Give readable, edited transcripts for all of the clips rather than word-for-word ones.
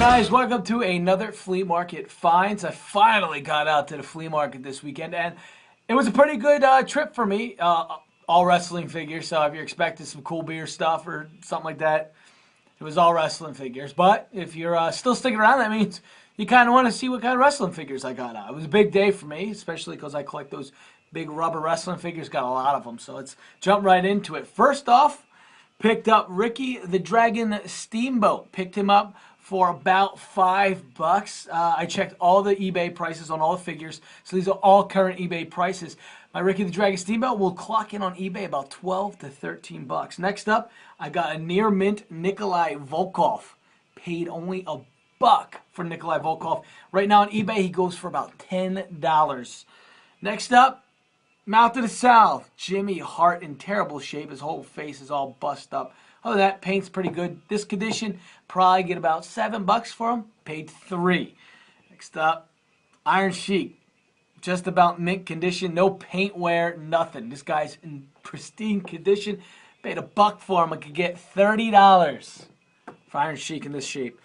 Guys, welcome to another flea market finds. I finally got out to the flea market this weekend, and it was a pretty good trip for me. All wrestling figures, so if you're expecting some cool beer stuff or something like that, it was all wrestling figures. But if you're still sticking around, that means you kind of want to see what kind of wrestling figures I got out. It was a big day for me, especially because I collect those big rubber wrestling figures. Got a lot of them, so let's jump right into it. First off, picked up Ricky the Dragon Steamboat. Picked him up for about $5. I checked all the eBay prices on all the figures, so these are all current eBay prices. My Ricky the Dragon Steamboat will clock in on eBay about 12 to 13 bucks. Next up, I got a near mint Nikolai Volkov. Paid only $1 for Nikolai Volkov. Right now on eBay, he goes for about $10. Next up, Mouth of the South, Jimmy Hart in terrible shape. His whole face is all bust up. Other than that, paint's pretty good. This condition, probably get about $7 for him. Paid $3. Next up, Iron Sheik. Just about mint condition. No paint wear, nothing. This guy's in pristine condition. Paid $1 for him. I could get $30 for Iron Sheik in this shape.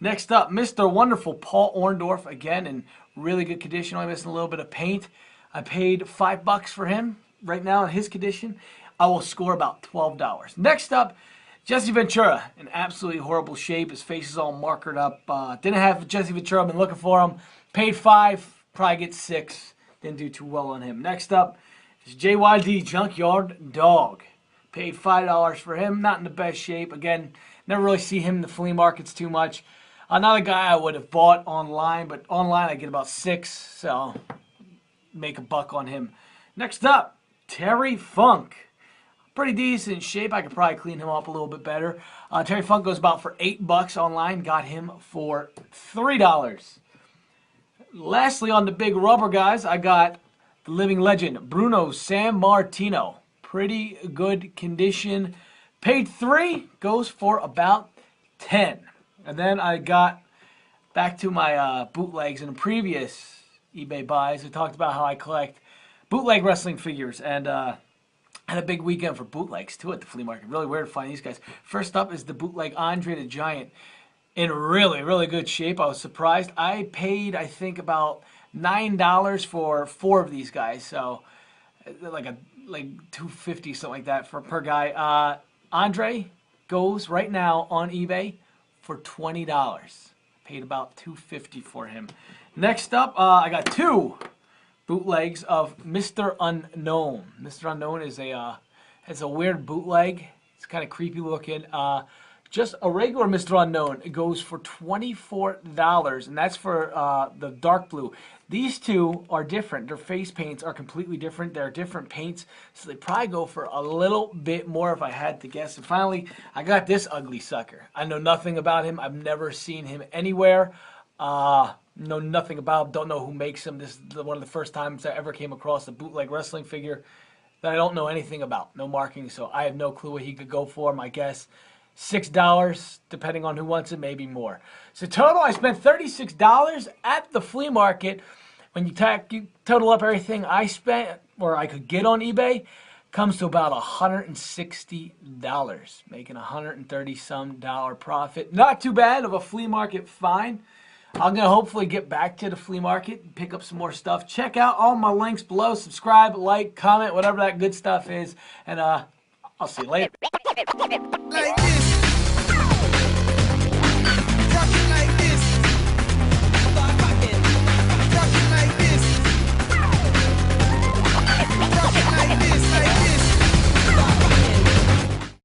Next up, Mr. Wonderful Paul Orndorff. Again, in really good condition. Only missing a little bit of paint. I paid $5 for him. Right now, in his condition, I will score about $12. Next up, Jesse Ventura, in absolutely horrible shape. His face is all markered up. Didn't have Jesse Ventura. I've been looking for him. Paid $5. Probably get $6. Didn't do too well on him. Next up is JYD Junkyard Dog. Paid $5 for him. Not in the best shape. Again, never really see him in the flea markets too much. Another guy I would have bought online, but online I get about $6. So make $1 on him. Next up, Terry Funk. Pretty decent shape. I could probably clean him up a little bit better. Terry Funk goes about for $8 online. Got him for $3. Lastly, on the big rubber guys, I got the living legend, Bruno Sammartino. Pretty good condition. Paid $3. Goes for about $10. And then I got back to my bootlegs in the previous eBay buys. I talked about how I collect bootleg wrestling figures, and had a big weekend for bootlegs too at the flea market. Really weird to find these guys. First up is the bootleg Andre the Giant in really, really good shape. I was surprised. I paid, I think, about $9 for 4 of these guys, so like $250, something like that per guy. Andre goes right now on eBay for $20. Paid about $250 for him. Next up, I got 2 bootlegs of Mr. Unknown. Mr. Unknown is a weird bootleg. It's kind of creepy looking. Just a regular Mr. Unknown, it goes for $24, and that's for the dark blue. These two are different. Their face paints are completely different. They're different paints, so they probably go for a little bit more if I had to guess. And finally, I got this ugly sucker. I know nothing about him. I've never seen him anywhere. Know nothing about him. Don't know who makes him. This is one of the first times I ever came across a bootleg wrestling figure that I don't know anything about. No marking, so I have no clue what he could go for. My guess, $6, depending on who wants it, maybe more. So total, I spent $36 at the flea market. When you total up everything I spent, or I could get on eBay, comes to about $160, making $130-some profit. Not too bad of a flea market find. I'm going to hopefully get back to the flea market and pick up some more stuff. Check out all my links below. Subscribe, like, comment, whatever that good stuff is. And I'll see you later. Like this.